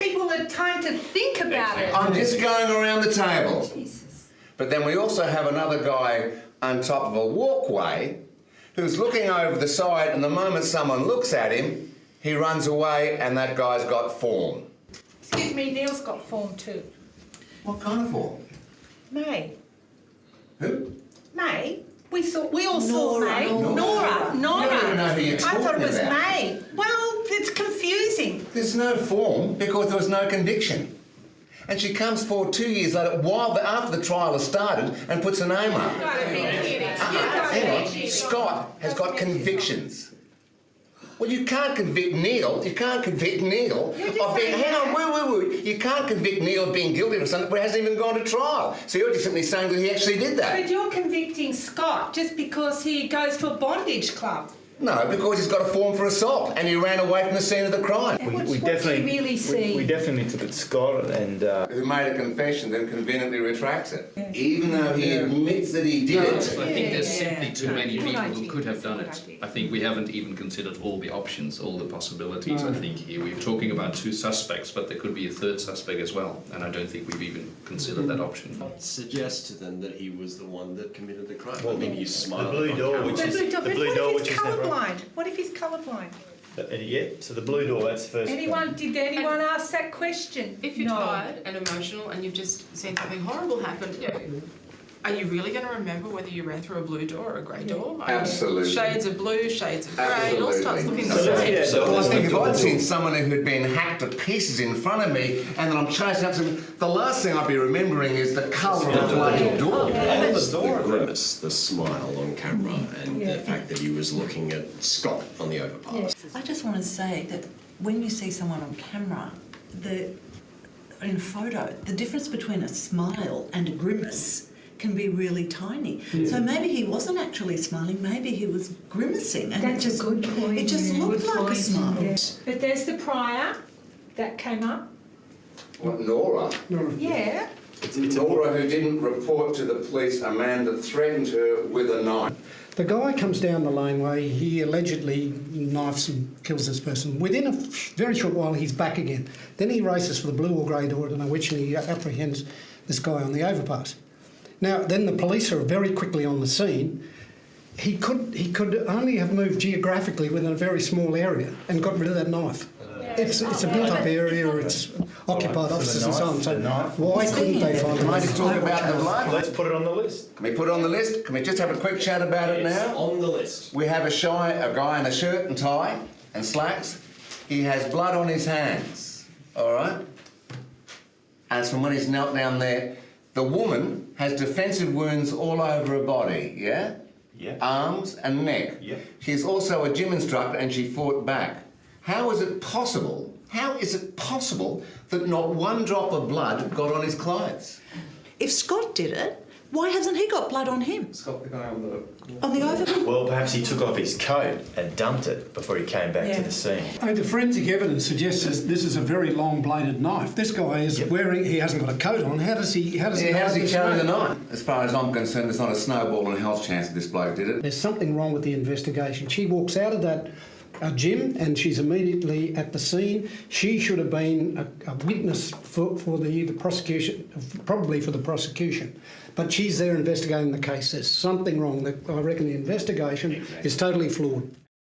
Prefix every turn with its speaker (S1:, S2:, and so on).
S1: people had time to think about it.
S2: I'm just going around the table.
S1: Jesus.
S2: But then we also have another guy on top of a walkway who's looking over the side, and the moment someone looks at him, he runs away, and that guy's got form.
S1: Excuse me, Neil's got form too.
S2: What kind of form?
S1: May.
S2: Who?
S1: May? We all saw May. Nora.
S2: You don't even know who you're
S1: I
S2: talking
S1: thought it was
S2: about.
S1: May. Well, it's confusing.
S2: There's no form because there was no conviction. And she comes forward 2 years later, after the trial has started, and puts her name up. Hang on, Scott has got convictions. Well, you can't convict Neil. You can't convict Neil of being... Hang on, wait. You can't convict Neil of being guilty of something where he hasn't even gone to trial. So you're just simply saying that he actually did that.
S1: But you're convicting Scott just because he goes to a bondage club.
S2: No, because he's got a form for assault and he ran away from the scene of the crime.
S1: We definitely really see.
S3: We definitely took it to Scott and...
S2: Who made a confession, then conveniently retracts it. Yeah. Even though he admits that he did it.
S4: I think there's simply too many people who could have done it. I think we haven't even considered all the options, all the possibilities. I think here we're talking about 2 suspects, but there could be a 3rd suspect as well, and I don't think we've even considered that option.
S5: Suggest to them that he was the one that committed the crime. Well, I mean, you smile.
S3: The blue door, which is the blue door, which is never...
S1: What if he's colourblind?
S3: Yeah, so the blue door, that's the first one.
S1: Did anyone ask that question?
S6: If you're tired and emotional and you've just seen something horrible happen, are you really going to remember whether you ran through a blue door or a grey door?
S2: Absolutely.
S6: Shades of blue, shades of grey, it all starts looking the same.
S2: Well, I think if I'd seen someone who'd been hacked to pieces in front of me and then I'm chasing up some... The last thing I'd be remembering is the colour of the bloody door.
S5: And the grimace, the smile on camera, and the fact that he was looking at Scott on the overpass.
S7: I just want to say that when you see someone on camera, in a photo, the difference between a smile and a grimace can be really tiny. So maybe he wasn't actually smiling, maybe he was grimacing. And
S1: That's a good point.
S7: It just looked like a smile.
S1: Yeah. But there's the prior that came up.
S2: What, Nora?
S1: Yeah.
S2: It's Nora who didn't report to the police a man that threatened her with a knife.
S8: The guy comes down the laneway, he allegedly knifes and kills this person. Within a very short while, he's back again. Then he races for the blue or grey door, I don't know which, and he apprehends this guy on the overpass. Now, then the police are very quickly on the scene. He could only have moved geographically within a very small area and got rid of that knife. It's a built-up area, it's occupied offices and so on, so why couldn't they find the knife?
S2: Talk about the blood.
S3: Let's put it on the list.
S2: Can we put it on the list? Can we just have a quick chat about it now?
S5: It's on the list.
S2: We have a guy in a shirt and tie and slacks. He has blood on his hands, all right? And it's from when he's knelt down there. The woman has defensive wounds all over her body, yeah?
S3: Yeah.
S2: Arms and neck.
S3: Yeah.
S2: She's also a gym instructor and she fought back. How is it possible that not one drop of blood got on his clothes?
S7: If Scott did it, why hasn't he got blood on him?
S2: Scott, the guy on the
S7: overpass?
S3: Well, perhaps he took off his coat and dumped it before he came back to the scene.
S8: The forensic evidence suggests this is a very long-bladed knife. This guy is he hasn't got a coat on. How does he carry
S2: the knife? As far as I'm concerned, there's not a snowball in hell's chance that this bloke did it.
S8: There's something wrong with the investigation. She walks out of that gym and she's immediately at the scene. She should have been a witness for the prosecution, probably for the prosecution. But she's there investigating the case. There's something wrong. I reckon the investigation is totally flawed.